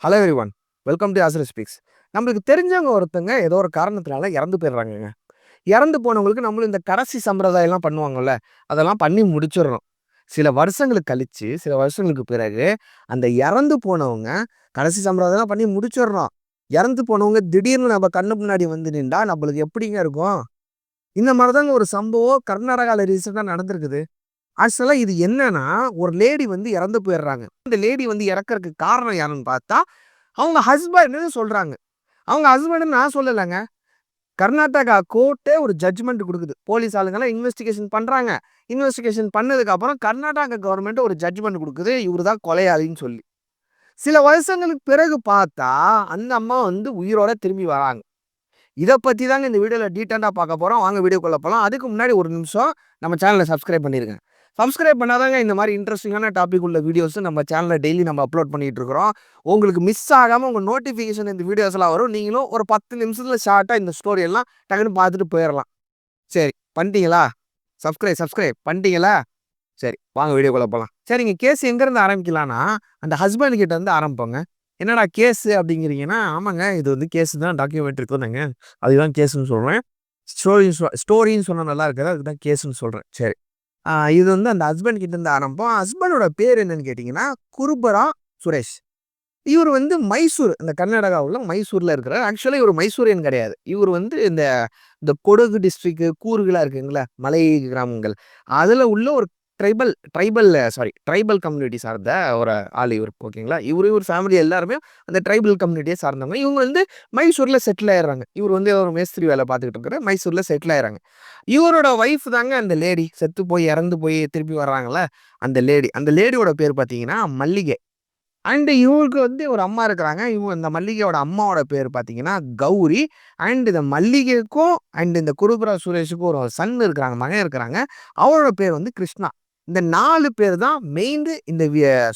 Hello everyone. Welcome to astro speaks. நம்மளுக்கு தெரிஞ்சவங்க ஒருத்தங்க ஏதோ ஒரு காரணத்தினால இறந்து போயிடுறாங்கங்க. இறந்து போனவங்களுக்கு நம்மளும் இந்த கடைசி சம்பிரதாயம்லாம் பண்ணுவாங்கல்ல, அதெல்லாம் பண்ணி முடிச்சிடுறோம். சில வருஷங்களுக்கு கழிச்சு, சில வருஷங்களுக்கு பிறகு அந்த இறந்து போனவங்க கடைசி சம்பிரதாயம்லாம் பண்ணி முடிச்சிடுறோம். இறந்து போனவங்க திடீர்னு நம்ம கண்ணு முன்னாடி வந்து நின்றா நம்மளுக்கு எப்படிங்க இருக்கும்? இந்த மாரி தாங்க ஒரு சம்பவம் கர்நாடகால ரீசென்ட்டா நடந்திருக்குது. ஆக்சுவலா இது என்னன்னா, ஒரு லேடி வந்து இறந்து போயிடுறாங்க. இந்த லேடி வந்து இறக்கறக்கு காரணம் யாருன்னு பார்த்தா, அவங்க ஹஸ்பண்ட்ன்னு சொல்றாங்க. அவங்க ஹஸ்பண்ட்ன்னு நான் சொல்லலங்க. கர்நாடகா கோர்ட்டே ஒரு ஜட்ஜ்மெண்ட் குடுக்குது. போலீஸ் ஆளுங்கலாம் இன்வெஸ்டிகேஷன் பண்றாங்க. இன்வெஸ்டிகேஷன் பண்ணதுக்கு அப்புறம் கர்நாடகா கவர்ன்மெண்ட் ஒரு ஜட்ஜ்மெண்ட் குடுக்குது. இவரு தான் கொலையாளின்னு சொல்லி. சில வருஷங்களுக்கு பிறகு பார்த்தா, அந்த அம்மா வந்து உயிரோட திரும்பி வராங்க. இத பத்தி தாங்க இந்த வீடியோல டீட்டெயிலா பார்க்க போறோம். வாங்க வீடியோக்குள்ள போலாம். அதுக்கு முன்னாடி ஒரு நிமிஷம் நம்ம சேனல சப்ஸ்கிரைப் பண்ணிருங்க. சப்ஸ்கிரைப் பண்ணாதாங்க இந்த மாரி இன்ட்ரஸ்டிங்கான டாபிக் உள்ள வீடியோஸ் நம்ம சேனல்ல டெய்லி நம்ம அப்லோட் பண்ணிட்டு இருக்கிறோம். உங்களுக்கு மிஸ் ஆகாம உங்க நோட்டிஃபிகேஷன் இந்த வீடியோஸ்லாம் வரும். நீங்களும் ஒரு 10 நிமிஷத்துல ஷார்ட்டா இந்த ஸ்டோரி எல்லாம் டக்குன்னு பார்த்துட்டு போயிரலாம். சரி, பண்ணிட்டீங்களா? சப்ஸ்கிரைப் பண்ணிட்டீங்களா? சரி, வாங்க வீடியோக்குள்ள போலாம். சரிங்க, கேஸ் எங்கேருந்து ஆரம்பிக்கலான்னா, அந்த ஹஸ்பண்ட் கிட்ட இருந்து ஆரம்பிப்போங்க. என்னடா கேஸு அப்படிங்கிறீங்கன்னா, ஆமாங்க இது வந்து கேஸ் தான் டாக்குமெண்ட்ரி சொன்னேங்க. அதுதான் கேஸ்ன்னு சொல்றேன். ஸ்டோரின்னு சொன்னா நல்லா இருக்காது. அதுக்கு தான் கேஸ்ன்னு சொல்றேன். சரி. இது வந்து அந்த ஹஸ்பண்ட் கிட்ட இருந்து ஆரம்பிப்போம். ஹஸ்பண்டோட பேர் என்னன்னு கேட்டீங்கன்னா, குருபரா சுரேஷ். இவரு வந்து மைசூர், இந்த கர்நாடகாவுல மைசூர்ல இருக்கிறார். ஆக்சுவலா இவரு மைசூரியன் கிடையாது. இவரு வந்து இந்த இந்த கொடகு டிஸ்ட்ரிக்ட் கூர்குலாம் இருக்குங்கல்ல, மலை கிராமங்கள். அதுல உள்ள ஒரு ட்ரைபல் கம்யூனிட்டி சார்ந்த ஒரு ஆள் இவரு. ஓகேங்களா? இவரு ஃபேமிலி எல்லாருமே அந்த ட்ரைபல் கம்யூனிட்டிய சார்ந்தவங்க. இவங்க வந்து மைசூர்ல செட்டில் ஆயிடுறாங்க. இவரு வந்து ஒரு மேஸ்திரி வேலை பார்த்துக்கிட்டு இருக்கிற மைசூர்ல செட்டில் ஆயிடுறாங்க. இவரோட ஒய்ஃப் தாங்க அந்த லேடி. செத்து போய் இறந்து போய் திருப்பி வர்றாங்கல்ல, அந்த லேடி. அந்த லேடியோட பேர் பார்த்தீங்கன்னா மல்லிகை. அண்ட் இவருக்கு வந்து ஒரு அம்மா இருக்கிறாங்க. இவங்க இந்த மல்லிகையோட அம்மாவோட பேர் பார்த்தீங்கன்னா கௌரி. அண்ட் இந்த மல்லிகைக்கும் அண்ட் இந்த குருபரா சுரேஷுக்கும் ஒரு சன் இருக்கிறாங்க, மகன் இருக்கிறாங்க. அவரோட பேர் வந்து கிருஷ்ணா. இந்த 4 பேர் தான் மெயின் இந்த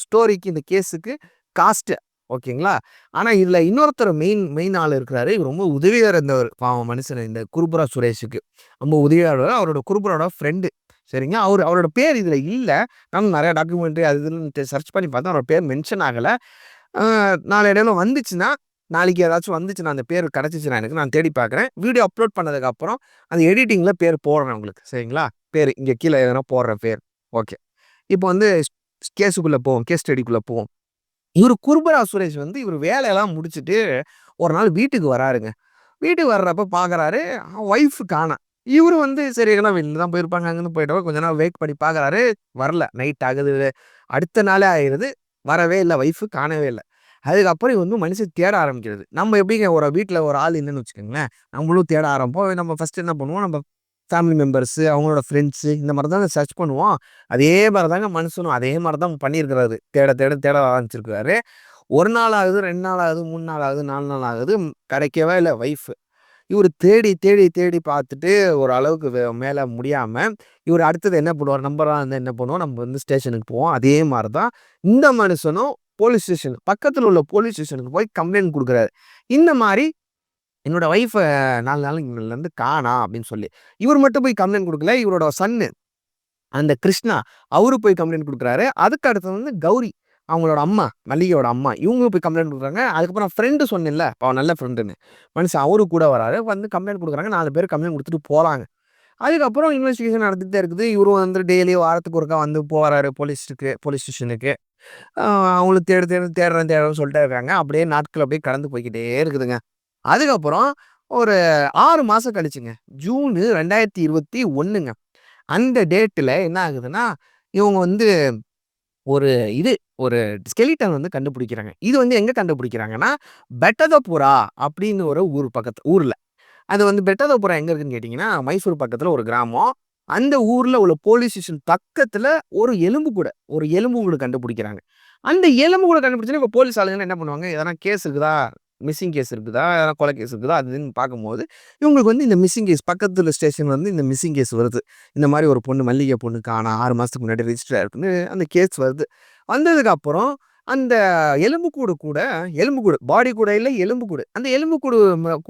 ஸ்டோரிக்கு, இந்த கேஸுக்கு காஸ்ட். ஓகேங்களா? ஆனா இதுல இன்னொருத்தர் மெயின் மெயின் ஆள் இருக்கிறாரு. இவர் ரொம்ப உதவியா இருந்தவர் பாவம் மனுஷன் இந்த குருபரா சுரேஷுக்கு. ரொம்ப உதவியா இருந்தவர். அவரோட குருபரோட ஃப்ரெண்டு. சரிங்க. அவரோட பேர் இதுல இல்ல. நானும் நெறைய டாக்குமெண்ட்ரி அது இதுன்னு சர்ச் பண்ணி பார்த்தேன். அவரோட பேர் மென்ஷன் ஆகல. அ நாளடைவுல வந்துச்சுன்னா, நாளைக்கு ஏதாச்சும் வந்துச்சுன்னா, அந்த பேர் கிடைச்சுச்சுன்னா எனக்கு நான் தேடி பார்க்குறேன். வீடியோ அப்லோட் பண்ணதுக்கு அப்புறம் அந்த எடிட்டிங்ல பேர் போடுறேன் உங்களுக்கு. சரிங்களா? பேரு இங்க கீழ எதனா போடுறேன் பேர். ஓகே. இப்போ வந்து கேஸுக்குள்ள போவோம். கேஸ் ஸ்டடிக்குள்ள போவோம். இவரு குருபரா சுரேஷ் வந்து இவரு வேலையெல்லாம் முடிச்சுட்டு ஒரு நாள் வீட்டுக்கு வராருங்க. வீட்டுக்கு வர்றப்ப பார்க்குறாரு, ஒய்ஃப் காணோம். இவரு வந்து சரி எங்கனா வெளில தான் போயிருப்பாங்க. அங்கருந்து போயிட்டவங்க கொஞ்ச நேரம் வெயிட் பண்ணி பார்க்குறாரு. வரல. நைட் ஆகுது. அடுத்த நாளே ஆயிருது. வரவே இல்ல. ஒய்ஃப் காணவே இல்ல. அதுக்கப்புறம் இவரு வந்து மனுஷன் தேட ஆரம்பிக்கிறது. நம்ம எப்படிங்க ஒரு வீட்ல ஒரு ஆள் இல்லன்னு வச்சுக்கோங்களேன், நம்மளும் தேட ஆரம்பிப்போம். நம்ம ஃபர்ஸ்ட் என்ன பண்ணுவோம், நம்ம ஃபேமிலி மெம்பர்ஸ், அவங்களோட ஃப்ரெண்ட்ஸ் இந்த மாரி தாங்க சர்ச் பண்ணுவோம். அதே மாரி தாங்க மனுஷனும் அதே மாரி தான் பண்ணியிருக்கிறாரு. தேட தேட தேட ஆரம்பிச்சிருக்காரு. 1 நாள் ஆகுது, 2 நாள் ஆகுது, 3 நாள் ஆகுது, 4 நாள் ஆகுது. கிடைக்கவே இல்ல ஒய்ஃப். இவரு தேடி, தேடி, தேடி பார்த்துட்டு ஒரு அளவுக்கு மேல முடியாம, இவரு அடுத்தது என்ன பண்ணுவாரு, நம்பரா இருந்தா என்ன பண்ணுவோம், நம்ம வந்து ஸ்டேஷனுக்கு போவோம். அதே மாரி தான் இந்த மனுஷனும் போலீஸ் ஸ்டேஷன் பக்கத்துல உள்ள போலீஸ் ஸ்டேஷனுக்கு போய் கம்ப்ளைண்ட் குடுக்குறாரு. இந்த மாரி என்னோட ஒய்ஃப 4 நாளைக்கு காணோம் அப்படின்னு சொல்லி. இவரு மட்டும் போய் கம்ப்ளைண்ட் குடுக்கல. இவரோட சன்னு அந்த கிருஷ்ணா, அவரு போய் கம்ப்ளைண்ட் குடுக்குறாரு. அதுக்கு அடுத்தது வந்து கௌரி, அவங்களோட அம்மா, மல்லிகையோட அம்மா. இவங்களும் போய் கம்ப்ளைண்ட் குடுக்குறாங்க. அதுக்கப்புறம் ஃப்ரெண்ட் சொன்னேன்ல, அவன் நல்ல ஃப்ரெண்டுன்னு. மனுஷன் அவரு கூட வராரு. வந்து கம்ப்ளைண்ட் குடுக்குறாங்க. 4 பேர் கம்ப்ளைண்ட் குடுத்துட்டு போறாங்க. அதுக்கப்புறம் இன்வெஸ்டிகேஷன் நடந்துட்டே இருக்குது. இவரும் வந்து டெய்லி வாரத்துக்கு ஒருக்கா வந்து போறாரு போலீஸ் ஸ்டேஷனுக்கு. அ அவங்களும் தேடுறேன்னு சொல்லிட்டே இருக்காங்க. அப்படியே நாட்கள் அப்படியே கடந்து போய்க்கிட்டே இருக்குதுங்க. அதுக்கப்புறம் ஒரு 6 மாசம் கழிச்சுங்க. ஜூன் 2021ங்க. அந்த டேட்ல என்ன ஆகுதுன்னா, இவங்க வந்து ஒரு இது ஒரு ஸ்கெலிட்டன் வந்து கண்டுபிடிக்கிறாங்க. இது வந்து எங்க கண்டுபிடிக்கிறாங்கன்னா, பெட்டதபுரா அப்படின்னு ஒரு ஊர்ல. அது வந்து பெட்டதபுரா எங்க இருக்குன்னு கேட்டீங்கன்னா, மைசூர் பக்கத்துல ஒரு கிராமம். அந்த ஊர்ல உள்ள போலீஸ் ஸ்டேஷன் பக்கத்துல ஒரு எலும்புக்கூடு கண்டுபிடிக்கிறாங்க. அந்த எலும்புக்கூட கண்டுபிடிச்சோனே இப்ப போலீஸ் ஆளுங்கலாம் என்ன பண்ணுவாங்க, எதனா கேஸ் இருக்குதா? மிஸ்ஸிங் கேஸ் இருக்குதா? எதனா கொலை கேஸ் இருக்குதா? அது இதுன்னு பார்க்கும்போது, இவங்களுக்கு வந்து இந்த மிஸ்ஸிங் கேஸ் பக்கத்துல ஸ்டேஷன் வந்து இந்த மிஸ்ஸிங் கேஸ் வருது. இந்த மாரி ஒரு பொண்ணு மல்லிகை பொண்ணு காணோம். 6 மாசத்துக்கு முன்னாடி ரெஜிஸ்டர் ஆயிருக்குன்னு அந்த கேஸ் வருது. வந்ததுக்கப்புறம் அந்த எலும்புக்கூடு பாடி கூட இல்ல, எலும்புக்கூடு. அந்த எலும்புக்கூடு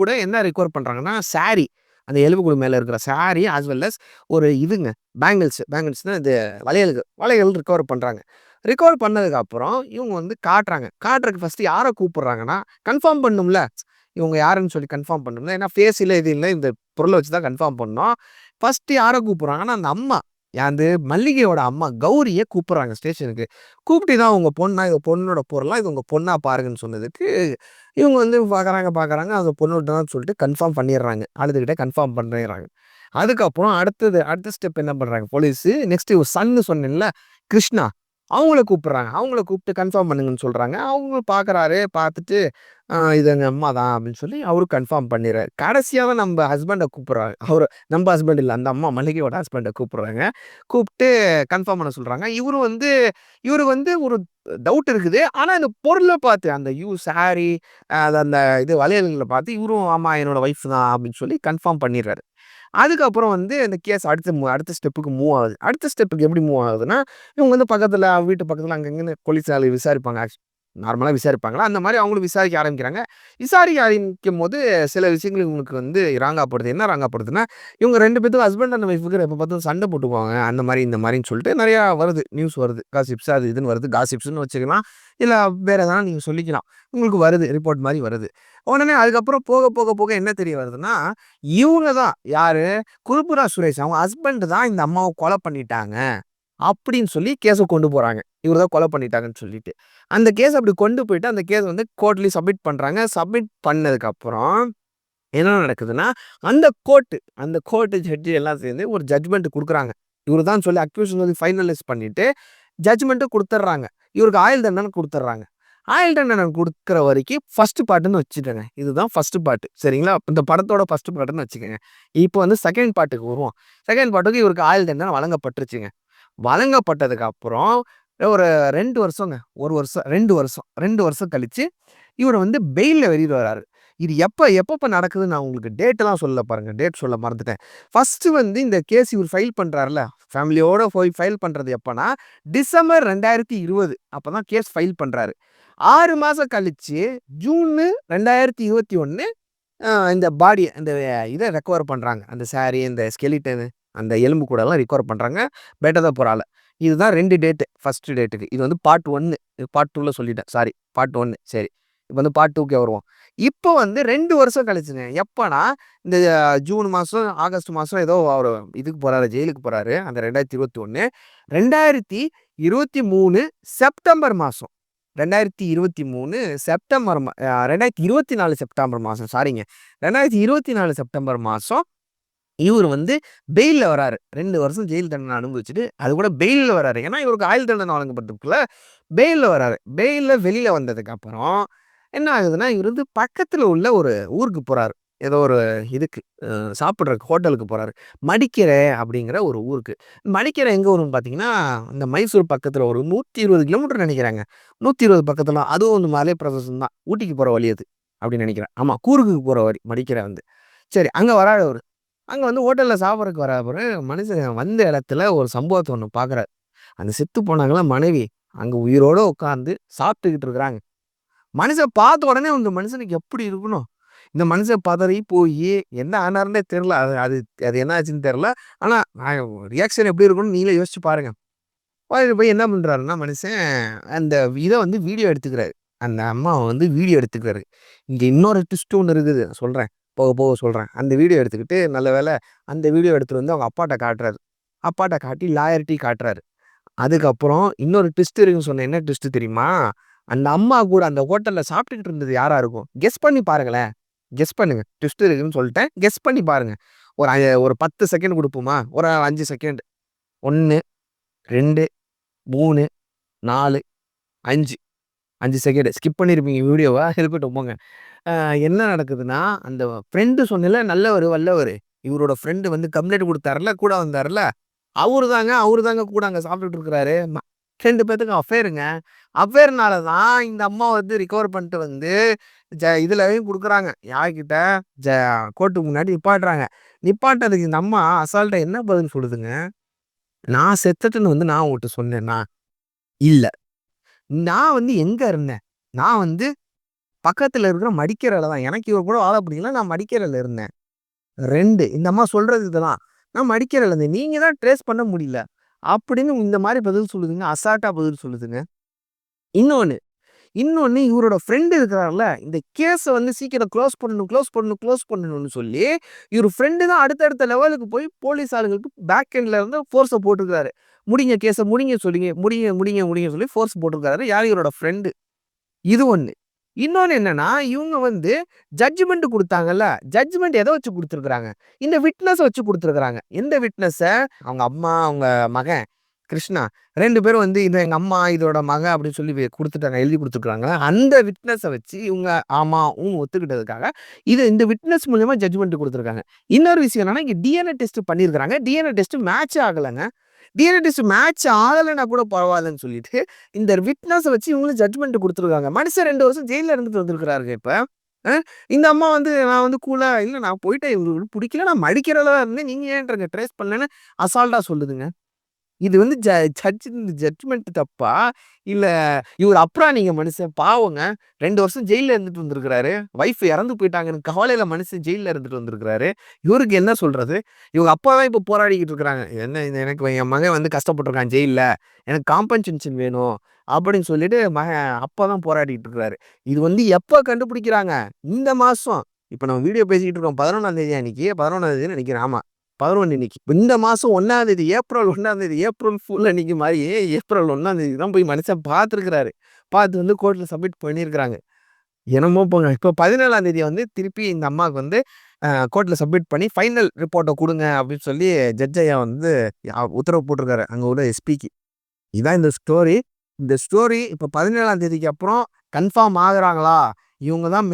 கூட என்ன ரிகவர் பண்றாங்கன்னா, சாரி. அந்த எலும்புக்கூடு மேல இருக்கிற சாரி அஸ் வெல் அஸ் ஒரு இதுங்க பேங்கிள்ஸ்னா இது வளையல்கள் ரிகவர் பண்றாங்க. ரிகவர் பண்ணதுக்கப்புறம் இவங்க வந்து காட்டுறாங்க. காட்டுறதுக்கு ஃபர்ஸ்ட்டு யார கூப்பிடுறாங்கன்னா, கன்ஃபார்ம் பண்ணும்ல. இவங்க யாருன்னு சொல்லி கன்ஃபார்ம் பண்ணணும்ல. ஏன்னா ஃபேஸ் இல்ல, இது இல்ல. இந்த பொருள வச்சு தான் கன்ஃபார்ம் பண்ணணும். ஃபர்ஸ்ட்டு யார கூப்பிடுறாங்கன்னா, அந்த அம்மா. யாந்து மல்லிகையோட அம்மா கௌரிய கூப்பிடுறாங்க ஸ்டேஷனுக்கு. கூப்பிட்டு இதான் உங்க பொண்ணா? இது பொண்ணோட பொருளா? இது உங்க பொண்ணா பாருங்கன்னு சொன்னதுக்கு, இவங்க வந்து பார்க்குறாங்க. அந்த பொண்ணோட தான் சொல்லிட்டு கன்ஃபார்ம் பண்ணிடுறாங்க. அழுதுகிட்டே கன்ஃபார்ம் பண்ணிடுறாங்க. அதுக்கப்புறம் அடுத்த ஸ்டெப் என்ன பண்றாங்க போலீஸு, நெக்ஸ்ட் இவ சன்னு சொன்னேன்ல, கிருஷ்ணா. அவங்கள கூப்பிடுறாங்க. அவங்கள கூப்பிட்டு கன்ஃபார்ம் பண்ணுங்கன்னு சொல்றாங்க. அவங்களும் பார்க்குறாரு. பார்த்துட்டு, இது எங்க அம்மா தான் அப்படின்னு சொல்லி அவரும் கன்ஃபார்ம் பண்ணிடுறாரு. கடைசியா தான் நம்ப ஹஸ்பண்ட கூப்பிடுறாங்க. நம்ப ஹஸ்பண்ட் இல்ல. அந்த அம்மா மல்லிகையோட ஹஸ்பண்ட கூப்பிடுறாங்க. கூப்பிட்டு கன்ஃபார்ம் பண்ண சொல்றாங்க. இவரு வந்து ஒரு டவுட் இருக்குது. ஆனா இந்த பொருள பார்த்து அந்த சாரி, அந்த இது வளையல்கள பார்த்து இவரும் ஆமா என்னோட ஒய்ஃப் தான் அப்படின்னு சொல்லி கன்ஃபார்ம் பண்ணிடுறாரு. அதுக்கப்புறம் வந்து இந்த கேஸ் அடுத்த ஸ்டெப்புக்கு மூவ் ஆகுது. அடுத்த ஸ்டெப்புக்கு எப்படி மூவ் ஆகுதுன்னா, இவங்க வந்து வீட்டு பக்கத்துல அங்க இங்கன்னு போலீஸ் விசாரிப்பாங்க. நார்மலா விசாரிப்பாங்கல்ல, அந்த மாரி அவங்களும் விசாரிக்க ஆரம்பிக்கிறாங்க. விசாரிக்க ஆரம்பிக்கும்போது சில விஷயங்கள் இவங்களுக்கு வந்து ராங்காப்படுது. என்ன ராங்காப்படுதுன்னா, இவங்க 2 பேத்துக்கும் ஹஸ்பண்ட் அண்ட் ஒய்ஃப்க்கு எப்ப பார்த்தாலும் சண்டை போட்டுக்குவாங்க. அந்த மாரி, இந்த மாரின்னு சொல்லிட்டு நெறையா வருது. நியூஸ் வருது. காசிப்ஸ் அது இதுன்னு வருது. காசிப்ஸ்ன்னு வச்சுக்கலாம். இல்ல வேற எதனா நீங்க சொல்லிக்கலாம். உங்களுக்கு வருது. ரிப்போர்ட் மாரி வருது. உடனே அதுக்கப்புறம் போக, போக, போக என்ன தெரிய வருதுன்னா, இவங்க தான் யாரு? குருபுரா சுரேஷ். அவங்க ஹஸ்பண்ட் தான் இந்த அம்மாவ கொலை பண்ணிட்டாங்க. அப்படின்னு சொல்லி கேஸ கொண்டு போறாங்க. இவரு தான் கொலை பண்ணிட்டாங்கன்னு சொல்லிட்டு. அந்த கேஸ் அப்படி கொண்டு போயிட்டு அந்த கேஸ் வந்து கோர்ட்லயும் சப்மிட் பண்றாங்க. சப்மிட் பண்ணதுக்கப்புறம் என்ன நடக்குதுன்னா, அந்த கோர்ட் ஜட்ஜ் எல்லாம் சேர்ந்து ஒரு ஜட்ஜ்மெண்ட் குடுக்குறாங்க. இவரு தான் சொல்லி அக்யூஷன் வந்து ஃபைனலைஸ் பண்ணிட்டு, ஜட்ஜ்மெண்ட்டும் குடுத்துர்றாங்க. இவருக்கு ஆயுள் தண்டனை குடுத்துர்றாங்க. ஆயுள் தண்டனை குடுக்குற வரைக்கும் ஃபர்ஸ்ட் பார்ட்ன்னு வச்சுக்கங்க. இதுதான் ஃபர்ஸ்ட் பார்ட். சரிங்களா? இந்த படத்தோட ஃபர்ஸ்ட் பார்ட்ன்னு வச்சுக்கங்க. இப்போ வந்து செகண்ட் பார்ட்டுக்கு வருவோம். செகண்ட் பார்ட்டுக்கு இவருக்கு ஆயுள் தண்டனை வழங்கப்பட்டுருச்சுங்க. வழங்கப்பட்டதுக்கு அப்புறம் ஒரு 2 வருஷங்க. 1 வருஷம், 2 வருஷம் கழிச்சு இவர வந்து பெயில்ல வெளில வராரு. இது எப்பப்ப நடக்குதுன்னு நான் உங்களுக்கு டேட்லாம் சொல்லல பாருங்க. டேட் சொல்ல மறந்துட்டேன். ஃபர்ஸ்ட்டு வந்து இந்த கேஸ் இவரு ஃபைல் பண்றார்ல, ஃபேமிலியோட போய் ஃபைல் பண்றது எப்பன்னா, டிசம்பர் 2020 அப்பதான் கேஸ் ஃபைல் பண்றாரு. 6 மாசம் கழிச்சு ஜூனு 2021 இந்த இந்த இத ரெக்கவர் பண்றாங்க. அந்த சாரி, இந்த ஸ்கெலிட்டனு, அந்த எலும்பு கூடலாம் ரிகவர் பண்றாங்க. பெட்டதபுரால. இதுதான் 2 டேட்டு. ஃபர்ஸ்ட் டேட்டுக்கு. இது வந்து பார்ட் 1. பார்ட் 2ல சொல்லிட்டேன். சாரி. பார்ட் 1 சரி. இப்ப வந்து பார்ட் 2க்கே வருவோம். இப்போ வந்து 2 வருஷம் கழிச்சுங்க. எப்பன்னா, இந்த ஜூன் மாசம், ஆகஸ்ட் மாசம் ஏதோ அவரு இதுக்கு போறாரு, ஜெயிலுக்கு போறாரு. அந்த 2021 2023 செப்டம்பர் மாசம். 2023 செப்டம்பர் 2024 செப்டம்பர் மாசம். சாரிங்க. 2024 செப்டம்பர் மாசம் இவரு வந்து பெயில்ல வராரு. 2 வருஷம் ஜெயில் தண்டனை அனுபவிச்சுட்டு, அதுக்கூட பெயில்ல வராரு. ஏன்னா, இவருக்கு ஆயுள் தண்டனை வழங்கப்பட்டிருக்குல்ல. பெயில்ல வராரு. பெயில்ல வெளில வந்ததுக்கப்புறம் என்ன ஆகுதுன்னா, இவரு வந்து பக்கத்துல உள்ள ஒரு ஊருக்கு போறாரு. ஏதோ ஒரு இதுக்கு சாப்பிடுறதுக்கு ஹோட்டலுக்கு போறாரு. மடிக்கரை அப்படிங்கிற ஒரு ஊருக்கு. மடிக்கரை எங்க வரும்னு பார்த்தீங்கன்னா, இந்த மைசூர் பக்கத்துல ஒரு 120 கிலோமீட்டர் நெனைக்கிறேங்க. 120 பக்கத்துல அதுவும் வந்து மலை பிரதேசம் தான். ஊட்டிக்கு போற வழி அது. அப்படின்னு நெனைக்கிறேன். ஆமா, கூர்குக்கு போற வழி மடிக்கரை வந்து. சரி, அங்க வராரு அவரு. அங்க வந்து ஹோட்டல்ல சாப்பிடறதுக்கு வராரு. மனுஷன் வந்த இடத்துல ஒரு சம்பவத்த ஒண்ணு பார்க்குறாரு. அந்த செத்து போனாங்கல்ல மனைவி, அங்க உயிரோட உட்கார்ந்து சாப்பிட்டுக்கிட்டு இருக்கிறாங்க. மனுஷன் பார்த்த உடனே இந்த மனுஷனுக்கு எப்படி இருக்கணும்? இந்த மனுஷன் பதறி போயி என்ன ஆனாருன்னே தெரியல. அது அது அது என்ன ஆச்சுன்னு தெரியல. ஆனா ரியாக்ஷன் எப்படி இருக்கும்னு நீங்களே யோசிச்சு பாருங்க. போய் என்ன பண்றாருன்னா மனுஷன், அந்த இத வந்து வீடியோ எடுத்துக்கிறாரு. அந்த அம்மாவ வந்து வீடியோ எடுத்துக்கிறாரு. இங்க இன்னொரு ட்விஸ்ட் ஒண்ணு இருக்குது. சொல்றேன். போக போக சொல்றேன். அந்த வீடியோ எடுத்துக்கிட்டு நல்ல வேள அந்த வீடியோ எடுத்துட்டு வந்து அவங்க அப்பாட்ட காட்டுறாரு. அப்பாட்ட காட்டி லாயர்ட்டயும் காட்டுறாரு. அதுக்கப்புறம் இன்னொரு ட்விஸ்ட் இருக்குன்னு சொன்னேன். என்ன ட்விஸ்ட் தெரியுமா? அந்த அம்மா கூட அந்த ஹோட்டல்ல சாப்பிட்டுக்கிட்டு இருந்தது யாரா இருக்கும்? கெஸ் பண்ணி பாருங்களேன். கெஸ் பண்ணுங்க. ட்விஸ்ட் இருக்குன்னு சொல்லிட்டேன். கெஸ் பண்ணி பாருங்க. ஒரு 10 செகண்ட் குடுப்போமா? ஒரு 5 செகண்ட். 1, 2, 3, 4, 5. 5 செகண்ட். ஸ்கிப் பண்ணியிருப்பீங்க வீடியோவ. இருக்கட்டும் போங்க. அ என்ன நடக்குதுன்னா, அந்த ஃப்ரெண்டு சொன்னேன்ல நல்லவரு, வல்லவரு. இவரோட ஃப்ரெண்டு வந்து கம்ப்ளைண்ட் குடுத்தார்ல, கூட வந்தார்ல. அவரு தாங்க கூட அங்க சாப்பிட்டுட்டு இருக்கிறாரு. 2 பேத்துக்கும் அஃபேருங்க. அஃபேர்னால தான் இந்த அம்மா வந்து ரிகவர் பண்ணிட்டு வந்து இதுலயும் குடுக்குறாங்க. யார்கிட்ட? ஜ கோர்ட்டுக்கு முன்னாடி நிப்பாட்டுறாங்க. நிப்பாட்டுனதுக்கு இந்த அம்மா அசால்ட்டா என்ன பதில் சொல்லுதுங்க? நான் செத்துட்டேன்னு வந்து நான் உன்கிட்ட சொன்னேனா? இல்ல. நான் வந்து எங்க இருந்தேன்? நான் வந்து பக்கத்துல இருக்கிற மடிக்கரையில தான். எனக்கு இவர் கூட வாழ பிடிக்கல. நான் மடிக்கரையில இருந்தேன். 2 இந்த அம்மா சொல்றது இதுதான். நான் மடிக்கரையில இருந்தேன். நீங்க தான் ட்ரேஸ் பண்ண முடியல. அப்படின்னு இந்த மாதிரி பதில் சொல்லுதுங்க. அசால்ட்டா பதில் சொல்லுதுங்க. இன்னொன்னு இன்னொன்னு இவரோட ஃப்ரெண்ட் இருக்கிறார்ல, இந்த கேஸ வந்து சீக்கிரம் க்ளோஸ் பண்ணணும்னு சொல்லி, இவரு ஃப்ரெண்டு தான் அடுத்தடுத்த லெவலுக்கு போய் போலீஸ் ஆளுங்களுக்கு பேக் எண்ட்ல இருந்து ஃபோர்ஸ போட்டுருக்காரு. முடிங்க கேஸ முடிங்க சொல்லிங்க முடிங்க சொல்லி ஃபோர்ஸ் போட்டுருக்காரு. யாரு? இவரோட ஃப்ரெண்டு. இது ஒண்ணு. இன்னொன்னு என்னன்னா, இவங்க வந்து ஜட்ஜ்மென்ட் குடுத்தாங்கல்ல, ஜட்ஜ்மென்ட் எத வச்சு குடுத்துருக்காங்க? இந்த விட்னஸ வச்சு குடுத்துருக்காங்க. எந்த விட்னஸ? அவங்க அம்மா, அவங்க மகன் கிருஷ்ணா 2 பேரும் வந்து இது எங்க அம்மா, இதோட மகன் அப்படின்னு சொல்லி குடுத்துட்டாங்க. எழுதி குடுத்துருக்காங்க. அந்த விட்னஸ வச்சு இவங்க ஆமா, ஒத்துக்கிட்டதுக்காக இந்த விட்னஸ் மூலியமா ஜட்ஜ்மென்ட் குடுத்துருக்காங்க. இன்னொரு விஷயம் என்னன்னா, இங்க டிஎன்ஏ டெஸ்ட் பண்ணியிருக்காங்க. டிஎன்ஏ டெஸ்ட் மேட்ச் ஆகலங்க. டிஎன்ஏ டெஸ்ட் மேட்ச் ஆகலன்னா கூட பரவாயில்லன்னு சொல்லிட்டு, இந்த விட்னஸ வச்சு இவங்களும் ஜட்ஜ்மென்ட் குடுத்துருக்காங்க. மனுஷன் 2 வருஷம் ஜெயில்ல இருந்துட்டு வந்திருக்கிறாருங்க இப்ப. அ இந்த அம்மா வந்து நான் வந்து கூலா, இல்ல நான் போயிட்டேன் இவங்களுக்கு புடிக்கல நான் மடிக்கிறதா இருந்தேன். நீங்க ஏன்ங்க ட்ரேஸ் பண்ணலன்னு அசால்ட்டா சொல்லுதுங்க. இது வந்து ஜட்ஜ்மென்ட் தப்பா? இல்ல இவரு அப்ராணிங்க மனுஷன் பாவங்க. 2 வருஷம் ஜெயில்ல இருந்துட்டு வந்திருக்கிறாரு. வைஃப் இறந்து போயிட்டாங்கன்னு கவலையில மனுஷன் ஜெயில்ல இருந்துட்டு வந்திருக்கிறாரு. இவருக்கு என்ன சொல்றது? இவங்க அப்பா தான் இப்ப போராடிக்கிட்டு இருக்கிறாங்க. என்ன எனக்கு என் மகன் வந்து கஷ்டப்பட்டுருக்கான் ஜெயில்ல. எனக்கு காம்பன்சேஷன் வேணும். அப்படின்னு சொல்லிட்டு அப்பா தான் போராடிட்டு இருக்கிறாரு. இது வந்து எப்ப கண்டுபிடிக்கிறாங்க? இந்த மாசம். இப்ப நம்ம வீடியோ பேசிக்கிட்டு இருக்கோம். 11ஆம் தேதி அன்னைக்கு. 11ஆம் தேதின்னு நினைக்கிறேன். ஆமா. 11 இன்னைக்கு. இந்த மாசம் 1ஆம் தேதி ஏப்ரல் 1ஆம் தேதி ஏப்ரல் ஃபுல் அன்னைக்கு மாரி ஏப்ரல் 1ஆம் தேதி தான் போய் மனுஷன் பார்த்துருக்கிறாரு. பார்த்து வந்து கோர்ட்ல சப்மிட் பண்ணியிருக்கிறாங்க. என்னமோ போங்க. இப்ப 17ஆம் தேதி வந்து திருப்பி இந்த அம்மாவுக்கு வந்து கோர்ட்ல சப்மிட் பண்ணி ஃபைனல் ரிப்போர்ட்ட குடுங்க அப்படின்னு சொல்லி ஜட்ஜ் ஐயா வந்து உத்தரவு போட்டிருக்காரு. அங்க உள்ள எஸ்பிக்கு. இதான் இந்த ஸ்டோரி. இந்த ஸ்டோரி இப்ப 17ஆம் தேதிக்கு அப்புறம் கன்ஃபார்ம் ஆகுறாங்களா? இவங்க தான்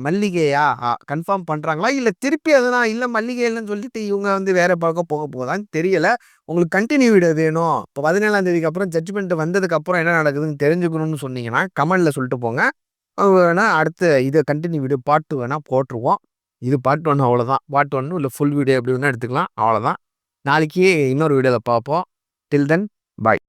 மல்லிகையா? கன்ஃபார்ம் பண்றாங்களா? இல்ல திருப்பி எதுனா இல்ல மல்லிகை இல்லன்னு சொல்லிட்டு இவங்க வந்து வேற பக்கம் போக போகுதான்னு தெரியல. உங்களுக்கு கன்டின்யூ வீடியோ வேணும். இப்ப 17ஆம் தேதிக்கு அப்புறம் ஜட்ஜ்மென்ட் வந்ததுக்கு அப்புறம் என்ன நடக்குதுன்னு தெரிஞ்சுக்கணும்னு சொன்னீங்கன்னா, கமெண்ட்ல சொல்லிட்டு போங்க. வேணா அடுத்து இத கன்டின்யூ வீடியோ பார்ட் 2 வேணா போட்டுருவோம். இது பார்ட் 1 அவ்வளோதான். பார்ட் 1 இல்ல ஃபுல் வீடியோ எப்படி வேணா எடுத்துக்கலாம். அவ்வளோதான். நாளைக்கு இன்னொரு வீடியோல பார்ப்போம். டில் தென் பாய்.